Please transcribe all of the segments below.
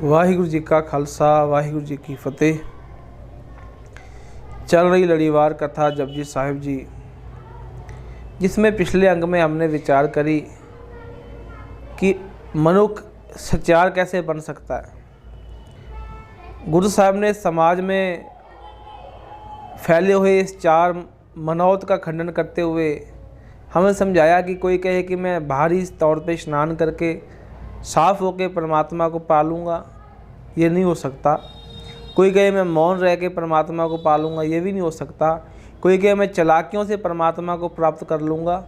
वाहिगुरु जी का खालसा वाहिगुरु जी की फतेह। चल रही लड़ीवार कथा जपजी साहिब जी, जिसमें पिछले अंग में हमने विचार करी कि मनुष्य सच्चार कैसे बन सकता है। गुरु साहब ने समाज में फैले हुए इस चार मनौत का खंडन करते हुए हमें समझाया कि कोई कहे कि मैं बाहरी तौर पे स्नान करके साफ होकर परमात्मा को पालूंगा, ये नहीं हो सकता। कोई कहे मैं मौन रह के परमात्मा को पालूंगा, ये भी नहीं हो सकता। कोई कहे मैं चालाकियों से परमात्मा को प्राप्त कर लूँगा,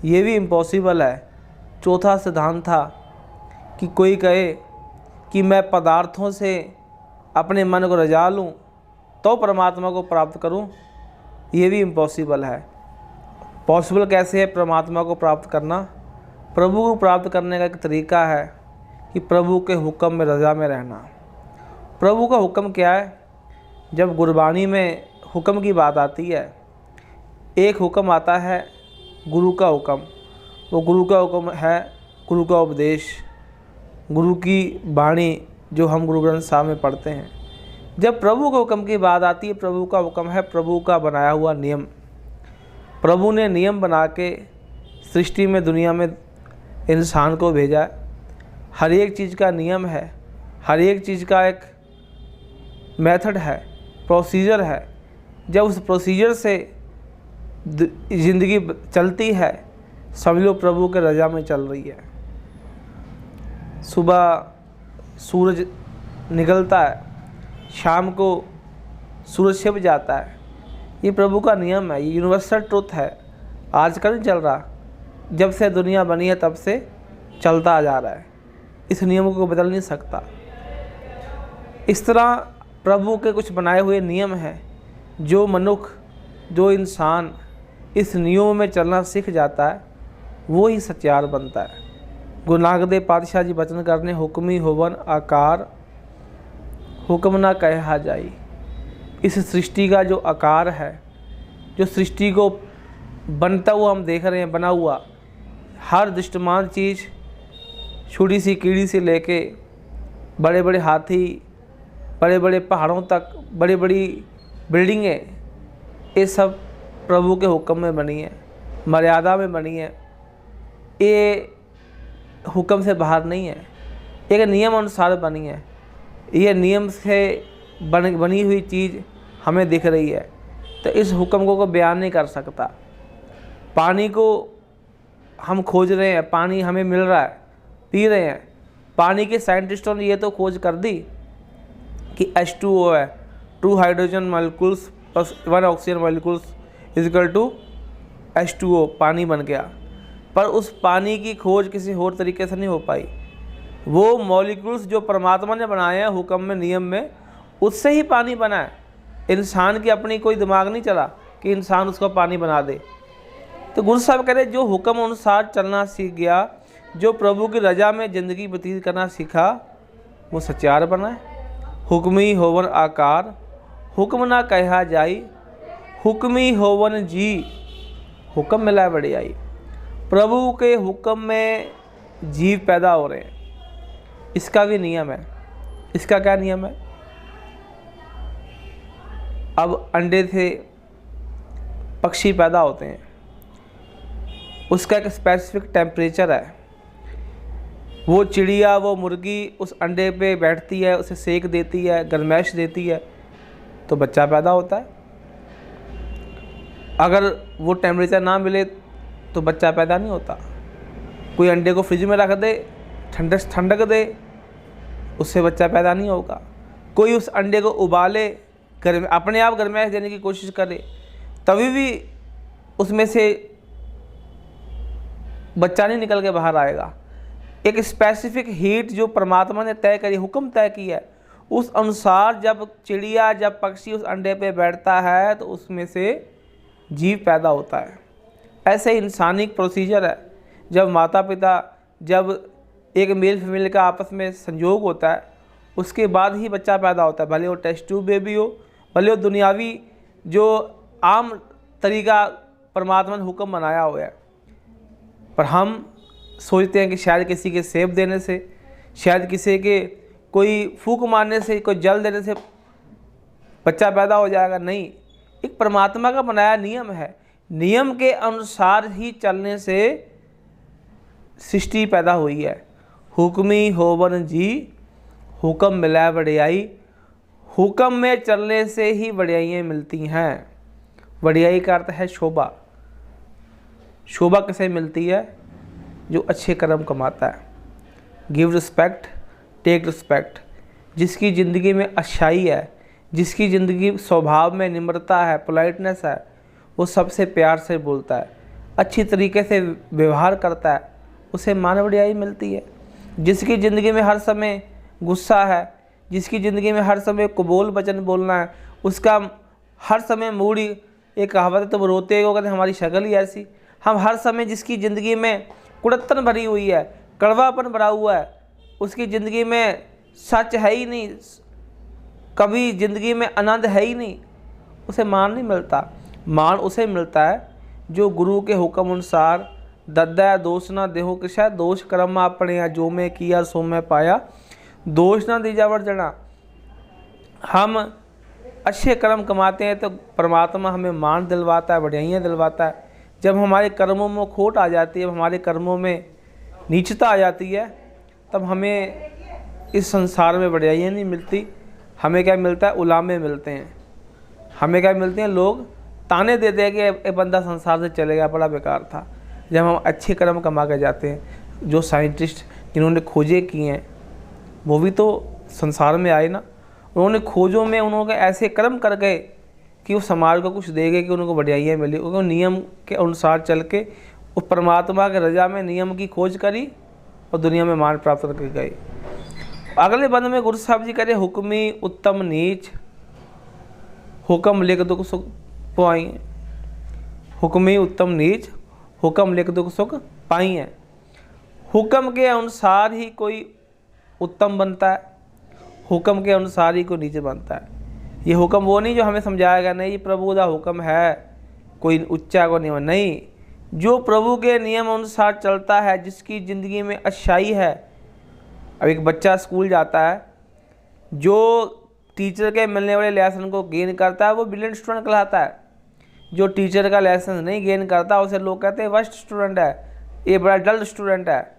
ये भी इम्पॉसिबल है। चौथा सिद्धांत था कि कोई कहे कि मैं पदार्थों से अपने मन को रजा लूँ तो परमात्मा को प्राप्त करूँ, ये भी इम्पॉसिबल है। पॉसिबल कैसे है परमात्मा को प्राप्त करना? प्रभु को प्राप्त करने का एक तरीका है कि प्रभु के हुक्म में रजा में रहना। प्रभु का हुक्म क्या है? जब गुरबाणी में हुक्म की बात आती है, एक हुक्म आता है गुरु का हुक्म। वो गुरु का हुक्म है गुरु का उपदेश, गुरु की वाणी जो हम गुरु ग्रंथ साहब में पढ़ते हैं। जब प्रभु के हुक्म की बात आती है, प्रभु का हुक्म है प्रभु का बनाया हुआ नियम। प्रभु ने नियम बना के सृष्टि में, दुनिया में इंसान को भेजा है। हर एक चीज़ का नियम है, हर एक चीज़ का एक मेथड है, प्रोसीजर है। जब उस प्रोसीजर से ज़िंदगी चलती है, समझ लो प्रभु के रजा में चल रही है। सुबह सूरज निकलता है, शाम को सूरज छिप जाता है। ये प्रभु का नियम है, ये यूनिवर्सल ट्रुथ है। आज का नहीं चल रहा, जब से दुनिया बनी है तब से चलता आ जा रहा है। इस नियम को बदल नहीं सकता। इस तरह प्रभु के कुछ बनाए हुए नियम हैं। जो मनुष्य, जो इंसान इस नियमों में चलना सीख जाता है, वो ही सच्चार बनता है। गुरु नानक देव पातशाह जी वचन करने, हुक्मी होवन आकार हुक्म ना कहा जाई। इस सृष्टि का जो आकार है, जो सृष्टि को बनता हुआ हम देख रहे हैं, बना हुआ हर दृष्टमान चीज़, छोटी सी कीड़ी से लेके बड़े बड़े हाथी, बड़े बड़े पहाड़ों तक, बड़ी बड़ी बिल्डिंगें, ये सब प्रभु के हुक्म में बनी है, मर्यादा में बनी है। ये हुक्म से बाहर नहीं है, एक नियम अनुसार बनी है। ये नियम से बनी हुई चीज़ हमें दिख रही है, तो इस हुक्म को कोई बयान नहीं कर सकता। पानी को हम खोज रहे हैं, पानी हमें मिल रहा है, पी रहे हैं। पानी के साइंटिस्टों ने ये तो खोज कर दी कि H2O है, 2 hydrogen molecules plus 1 oxygen molecules is equal to H2O, पानी बन गया। पर उस पानी की खोज किसी और तरीके से नहीं हो पाई। वो मॉलिक्यूल्स जो परमात्मा ने बनाए हैं हुक्म में, नियम में, उससे ही पानी बना है। इंसान की अपनी कोई दिमाग नहीं चला कि इंसान उसको पानी बना दे। तो गुरु साहब कह रहे, जो हुक्म अनुसार चलना सीख गया, जो प्रभु की रजा में ज़िंदगी व्यतीत करना सीखा, वो सच्चार बना है। हुक्मी होवन आकार हुक्म ना कहा जाई, हुक्मी होवन जी हुक्म मिला है बड़ी आई। प्रभु के हुक्म में जीव पैदा हो रहे हैं, इसका भी नियम है। इसका क्या नियम है? अब अंडे से पक्षी पैदा होते हैं, उसका एक स्पेसिफिक टेम्परेचर है। वो चिड़िया, वो मुर्गी उस अंडे पे बैठती है, उसे सेक देती है, गर्मैश देती है, तो बच्चा पैदा होता है। अगर वो टेम्परेचर ना मिले तो बच्चा पैदा नहीं होता। कोई अंडे को फ्रिज में रख दे, ठंडक दे, उससे बच्चा पैदा नहीं होगा। कोई उस अंडे को उबाले, अपने आप गर्मैश देने की कोशिश करे, तभी भी उसमें से बच्चा नहीं निकल के बाहर आएगा। एक स्पेसिफिक हीट जो परमात्मा ने तय करी, हुक्म तय किया है, उस अनुसार जब चिड़िया, जब पक्षी उस अंडे पे बैठता है तो उसमें से जीव पैदा होता है। ऐसे इंसानी प्रोसीजर है। जब माता पिता, जब एक मेल फीमेल का आपस में संयोग होता है, उसके बाद ही बच्चा पैदा होता है। भले वो टेस्ट ट्यूब बेबी हो, भले वो दुनियावी जो आम तरीका परमात्मा ने हुक्म बनाया हुआ है। पर हम सोचते हैं कि शायद किसी के सेब देने से, शायद किसी के कोई फूंक मारने से, कोई जल देने से बच्चा पैदा हो जाएगा, नहीं। एक परमात्मा का बनाया नियम है। नियम के अनुसार ही चलने से सृष्टि पैदा हुई है। हुक्मी होवन जी हुक्म मिला बढ़ियाई। हुक्म में चलने से ही बढ़ियाइयाँ मिलती हैं। बढ़ियाई का अर्थ है शोभा। शोभा किसे मिलती है? जो अच्छे कर्म कमाता है। Give respect, take respect. जिसकी ज़िंदगी में अच्छाई है, जिसकी ज़िंदगी स्वभाव में निम्रता है, पोलाइटनेस है, वो सबसे प्यार से बोलता है, अच्छी तरीके से व्यवहार करता है, उसे मान बढ़ियाई मिलती है। जिसकी ज़िंदगी में हर समय गुस्सा है, जिसकी ज़िंदगी में हर समय कुबोल वचन बोलना है, उसका हर समय मूड ही, एक कहावत है, तुम रोते हो कहते हमारी शक्ल ही ऐसी। हम हर समय जिसकी ज़िंदगी में कुड़त्तन भरी हुई है, कड़वापन भरा हुआ है, उसकी ज़िंदगी में सच है ही नहीं, कभी ज़िंदगी में आनंद है ही नहीं, उसे मान नहीं मिलता। मान उसे मिलता है जो गुरु के हुक्म अनुसार दद्दा दोष ना देहो किसा, दोष कर्म अपने जो मैं किया सो मैं पाया, दोष ना दीजा वर्जना। हम अच्छे कर्म कमाते हैं तो परमात्मा हमें मान दिलवाता है, बढ़ियाइयाँ दिलवाता है। जब हमारे कर्मों में खोट आ जाती है, जब हमारे कर्मों में नीचता आ जाती है, तब हमें इस संसार में बढ़ियाइयाँ नहीं मिलती। हमें क्या मिलता है? उलामे मिलते हैं। हमें क्या मिलते हैं? लोग ताने देते हैं कि ये बंदा संसार से चले गया, बड़ा बेकार था। जब हम अच्छे कर्म कमा के जाते हैं, जो साइंटिस्ट जिन्होंने खोजें की हैं वो भी तो संसार में आए ना। उन्होंने खोजों में उन्होंने ऐसे कर्म कर गए कि वो समाज को कुछ दे गए, कि उनको बढ़ियाइयाँ मिली। उनको नियम के अनुसार चल के उस परमात्मा के रजा में नियम की खोज करी और दुनिया में मान प्राप्त करके गए। अगले बंद में गुरु साहब जी करे हुक्मी उत्तम नीच, हुक्म लिख दुख सुख पाई। हुक्मी उत्तम नीच, हुक्म लिख दुख सुख पाई है। हुक्म के अनुसार ही कोई उत्तम बनता है, हुक्म के अनुसार ही कोई नीचे बनता है। ये हुक्म वो नहीं जो हमें समझाया गया, नहीं प्रभु का हुक्म है, कोई ऊंचा को नहीं, नहीं। जो प्रभु के नियम अनुसार चलता है, जिसकी ज़िंदगी में अच्छाई है। अब एक बच्चा स्कूल जाता है, जो टीचर के मिलने वाले लेसन को गेन करता है वो ब्रिलियंट स्टूडेंट कहलाता है। जो टीचर का लेसन नहीं गेन करता उसे लोग कहते हैं वर्स्ट स्टूडेंट है, ये बड़ा डल स्टूडेंट है।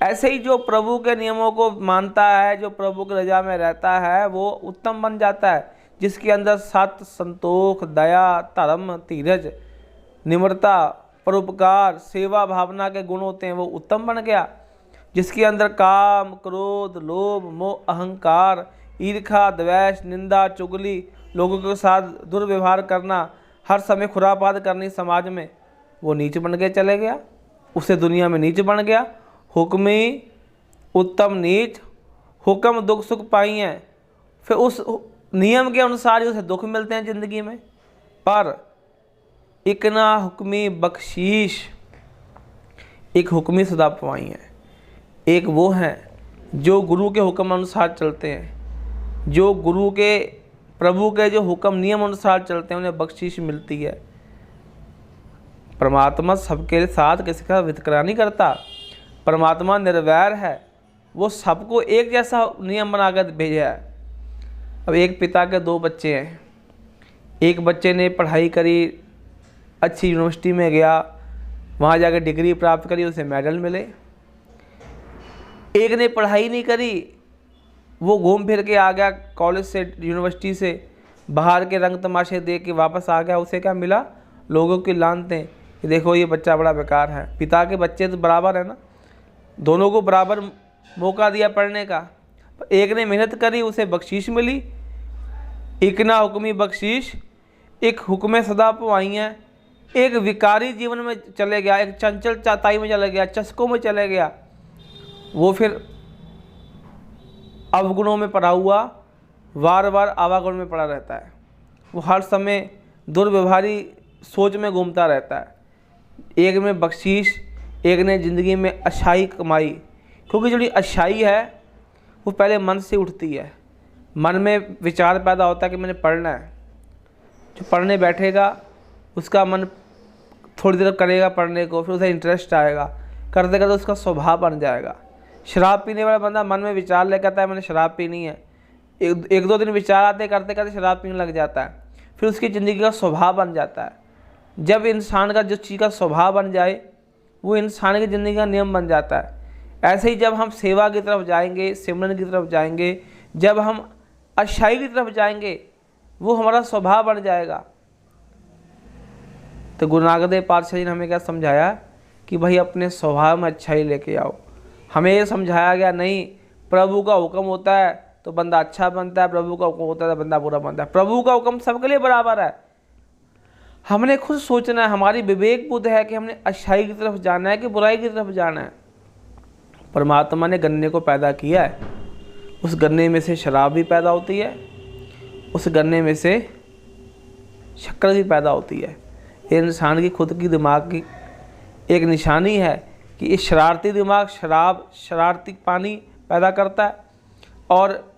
ऐसे ही जो प्रभु के नियमों को मानता है, जो प्रभु की रजा में रहता है, वो उत्तम बन जाता है। जिसके अंदर सत्य, संतोष, दया, धर्म, धीरज, निम्रता, परोपकार, सेवा भावना के गुण होते हैं, वो उत्तम बन गया। जिसके अंदर काम, क्रोध, लोभ, मोह, अहंकार, ईर्ष्या, द्वेष, निंदा, चुगली, लोगों के साथ दुर्व्यवहार करना, हर समय खुरापात करनी समाज में, वो नीच बन के चले गया, उसे दुनिया में नीच बन गया। हुक्मी उत्तम नीच, हुक्म दुख सुख पाई हैं। फिर उस नियम के अनुसार ही उसे दुख मिलते हैं ज़िंदगी में। पर इकना हुक्मी बख्शीश, एक हुक्मी सदा पवाई है। एक वो हैं जो गुरु के हुक्म अनुसार चलते हैं, जो गुरु के प्रभु के जो हुक्म नियम अनुसार चलते हैं, उन्हें बख्शीश मिलती है। परमात्मा सबके साथ किसी का वितकरा नहीं करता। परमात्मा निर्वैर है, वो सबको एक जैसा नियम बना कर भेजा है। अब एक पिता के दो बच्चे हैं, एक बच्चे ने पढ़ाई करी, अच्छी यूनिवर्सिटी में गया, वहाँ जाकर डिग्री प्राप्त करी, उसे मेडल मिले। एक ने पढ़ाई नहीं करी, वो घूम फिर के आ गया कॉलेज से, यूनिवर्सिटी से, बाहर के रंग तमाशे देख के वापस आ गया। उसे क्या मिला? लोगों की लानतें कि देखो ये बच्चा बड़ा बेकार है। पिता के बच्चे तो बराबर है ना, दोनों को बराबर मौका दिया पढ़ने का। एक ने मेहनत करी, उसे बख्शीश मिली। एक ना हुक्मी बख्शीश, एक हुक्म सदा पवाई है। एक विकारी जीवन में चले गया, एक चंचल चाताई में चले गया, चस्कों में चले गया, वो फिर अवगुणों में पड़ा हुआ बार बार आवागुण में पड़ा रहता है। वो हर समय दुर्व्यवहारी सोच में घूमता रहता है। एक में बख्शीश, एक ने ज़िंदगी में अच्छाई कमाई। क्योंकि जो अच्छाई है वो पहले मन से उठती है। मन में विचार पैदा होता है कि मैंने पढ़ना है। जो पढ़ने बैठेगा उसका मन थोड़ी देर करेगा पढ़ने को, फिर उसे इंटरेस्ट आएगा, करते करते उसका स्वभाव बन जाएगा। शराब पीने वाला बंदा मन में विचार ले कहता है मैंने शराब पीनी है, एक दो दिन विचार आते करते करते शराब पीने लग जाता है, फिर उसकी ज़िंदगी का स्वभाव बन जाता है। जब इंसान का जो चीज़ का स्वभाव बन जाए वो इंसान की ज़िंदगी का नियम बन जाता है। ऐसे ही जब हम सेवा की तरफ जाएंगे, सिमरन की तरफ जाएंगे, जब हम अच्छाई की तरफ जाएंगे, वो हमारा स्वभाव बन जाएगा। तो गुरु नानक देव पातशाह जी ने हमें क्या समझाया कि भाई अपने स्वभाव में अच्छाई लेके आओ। हमें ये समझाया गया नहीं प्रभु का हुक्म होता है तो बंदा अच्छा बनता है, प्रभु का हुक्म होता है तो बंदा बुरा बनता है। प्रभु का हुक्म सबके लिए बराबर है। हमने खुद सोचना है, हमारी विवेक बुद्ध है कि हमने अच्छाई की तरफ जाना है कि बुराई की तरफ जाना है। परमात्मा ने गन्ने को पैदा किया है, उस गन्ने में से शराब भी पैदा होती है, उस गन्ने में से शक्कर भी पैदा होती है। ये इंसान की खुद की दिमाग की एक निशानी है कि ये शरारती दिमाग शराब, शरारती पानी पैदा करता है, और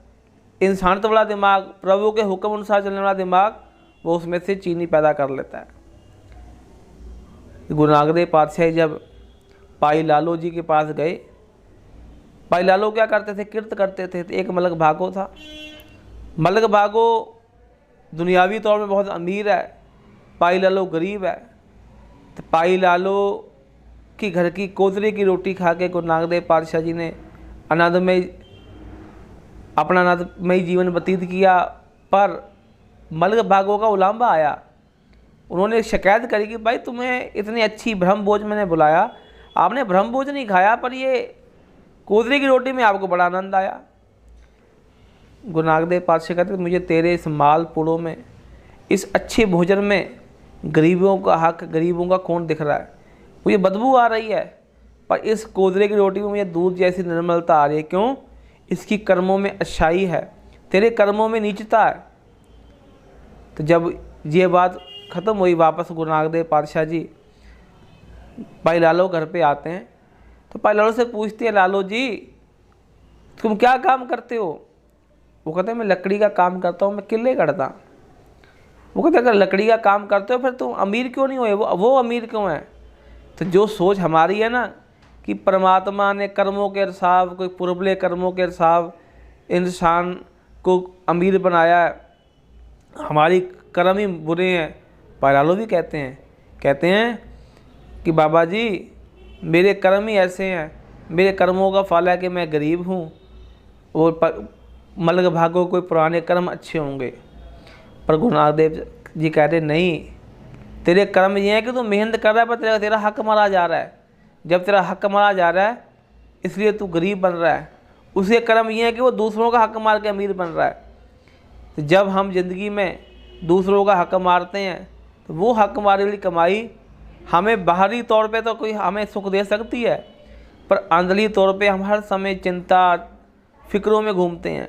इंसान तो वाला दिमाग, प्रभु के हुक्म अनुसार चलने वाला दिमाग, वो उसमें से चीनी पैदा कर लेता है। गुरु नानक देव पातशाह जब पाई लालो जी के पास गए, पाई लालो क्या करते थे, कीर्त करते थे। तो एक मलक भागो था, मलक भागो दुनियावी तौर में बहुत अमीर है, पाई लालो गरीब है। तो पाई लालो की घर की कोतरे की रोटी खा के गुरु नानक देव पातशाह जी ने अपना आनंदमय जीवन व्यतीत किया। पर मलक भागो का उलांबा आया, उन्होंने शिकायत करी कि भाई तुम्हें इतनी अच्छी ब्रह्म भोज मैंने बुलाया, आपने ब्रह्म भोज नहीं खाया, पर ये कोतरे की रोटी में आपको बड़ा आनंद आया। गुरु नानक देव पातशाह कहते मुझे तेरे इस मालपुड़ों में, इस अच्छे भोजन में गरीबों का हक, गरीबों का कौन दिख रहा है, मुझे बदबू आ रही है, पर इस कोतरे की रोटी में मुझे दूध जैसी निर्मलता आ रही है। क्यों? इसकी कर्मों में अच्छाई है, तेरे कर्मों में नीचता है। तो जब ये बात ख़त्म हुई, वापस गुरु नानक देव पातशाह जी भाई लालो घर पे आते हैं। तो भाई लालो से पूछते हैं, लालो जी तुम क्या काम करते हो? वो कहते हैं मैं लकड़ी का काम करता हूँ, मैं किले गढ़ता। वो कहते हैं अगर लकड़ी का काम करते हो फिर तुम अमीर क्यों नहीं हुए, वो अमीर क्यों है? तो जो सोच हमारी है ना कि परमात्मा ने कर्मों के हिसाब, कोई पूर्वले कर्मों के हिसाब इंसान को अमीर बनाया है, हमारी कर्म ही बुरे हैं। पायलालो भी कहते हैं कि बाबा जी मेरे कर्म ही ऐसे हैं, मेरे कर्मों का फल है कि मैं गरीब हूँ, और मलक भागो कोई पुराने कर्म अच्छे होंगे। पर गुरु नानक देव जी कहते नहीं, तेरे कर्म ये हैं कि तू मेहनत कर रहा है पर तेरा हक मारा जा रहा है। जब तेरा हक मारा जा रहा है इसलिए तू गरीब बन रहा है। उसके कर्म ये हैं कि वो दूसरों का हक मार के अमीर बन रहा है। तो जब हम जिंदगी में दूसरों का हक मारते हैं तो वो हक मारे वाली कमाई हमें बाहरी तौर पे तो कोई हमें सुख दे सकती है, पर अंदरली तौर पे हम हर समय चिंता फिक्रों में घूमते हैं।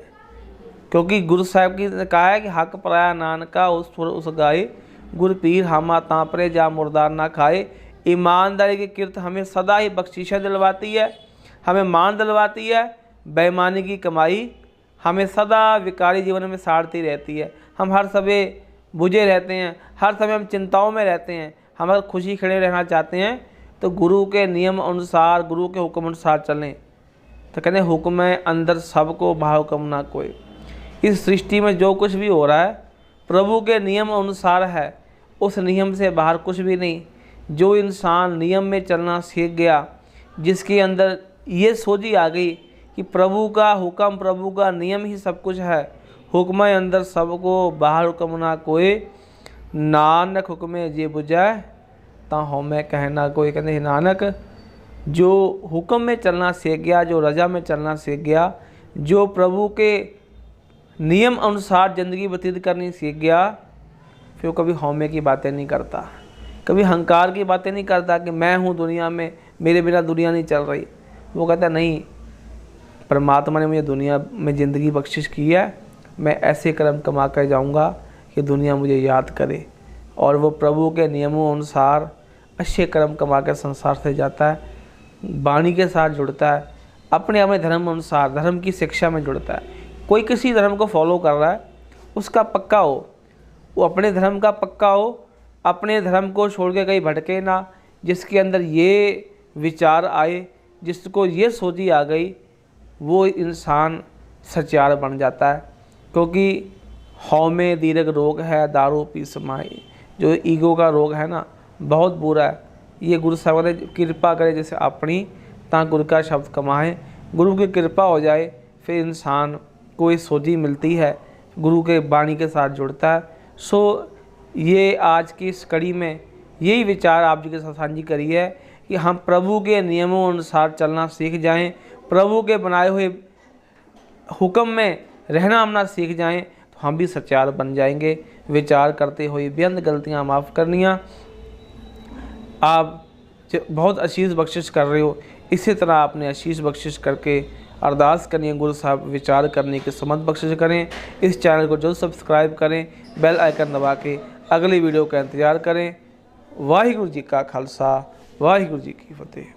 क्योंकि गुरु साहब की ने कहा है कि हक पराया नानका उस गाए, गुर पीर हामा तांपरे जा मुर्दार ना खाए। ईमानदारी की किरत हमें सदा ही बख्शीशें दिलवाती है, हमें मान दिलवाती है। बेईमानी की कमाई हमें सदा विकारी जीवन में साड़ती रहती है। हम हर समय बुझे रहते हैं, हर समय हम चिंताओं में रहते हैं। हम अगर खुशी खड़े रहना चाहते हैं तो गुरु के नियम अनुसार, गुरु के हुक्म अनुसार चलें। तो कहते हैं हुक्म है अंदर सबको, बाहर हुक्म ना कोई। इस सृष्टि में जो कुछ भी हो रहा है प्रभु के नियम अनुसार है, उस नियम से बाहर कुछ भी नहीं। जो इंसान नियम में चलना सीख गया, जिसके अंदर ये सोची आ गई कि प्रभु का हुक्म, प्रभु का नियम ही सब कुछ है, हुक्म अंदर सबको, बाहर हुक्म ना कोई, नानक हुक्मे जे बुझाए ता हमें कहना कोई। कहते हैं नानक जो हुक्म में चलना सीख गया, जो रजा में चलना सीख गया, जो प्रभु के नियम अनुसार ज़िंदगी व्यतीत करनी सीख गया, फिर वो कभी हौमे की बातें नहीं करता, कभी अहंकार की बातें नहीं करता कि मैं हूँ दुनिया में, मेरे बिना दुनिया नहीं चल रही। वो कहता नहीं, परमात्मा ने मुझे दुनिया में ज़िंदगी बख्शिश की है, मैं ऐसे कर्म कमा कर जाऊँगा कि दुनिया मुझे याद करे। और वो प्रभु के नियमों अनुसार अच्छे कर्म कमा कर संसार से जाता है, वाणी के साथ जुड़ता है, अपने अपने धर्म अनुसार, धर्म की शिक्षा में जुड़ता है। कोई किसी धर्म को फॉलो कर रहा है उसका पक्का हो, वो अपने धर्म का पक्का हो, अपने धर्म को छोड़ के कहीं भटके ना। जिसके अंदर ये विचार आए, जिसको ये सोची आ गई वो इंसान सच्चार बन जाता है। क्योंकि हौमे दीर्घ रोग है दारू पी समाई, जो ईगो का रोग है ना बहुत बुरा है। ये गुरु साहब ने कृपा करे जैसे अपनी ता गुरु का शब्द कमाए, गुरु की कृपा हो जाए फिर इंसान को एक सोझी मिलती है, गुरु के वाणी के साथ जुड़ता है। सो ये आज की इस कड़ी में यही विचार आप जी के साथ साझी करी है कि हम प्रभु के नियमों अनुसार चलना सीख जाएं, प्रभु के बनाए हुए हुक्म में रहना हमना सीख जाएं, तो हम भी सच्चार बन जाएंगे। विचार करते हुए बेअंत गलतियां माफ़ करनियाँ। आप बहुत आशीष बख्शिश कर रहे हो, इसी तरह आपने आशीष बख्शिश करके अरदास करनी है गुरु साहब विचार करने की समझ बख्शिश करें। इस चैनल को जरूर सब्सक्राइब करें, बेल आइकन दबा के अगली वीडियो का इंतज़ार करें। वाहिगुरु जी का खालसा, वाहिगुरु जी की फतेह।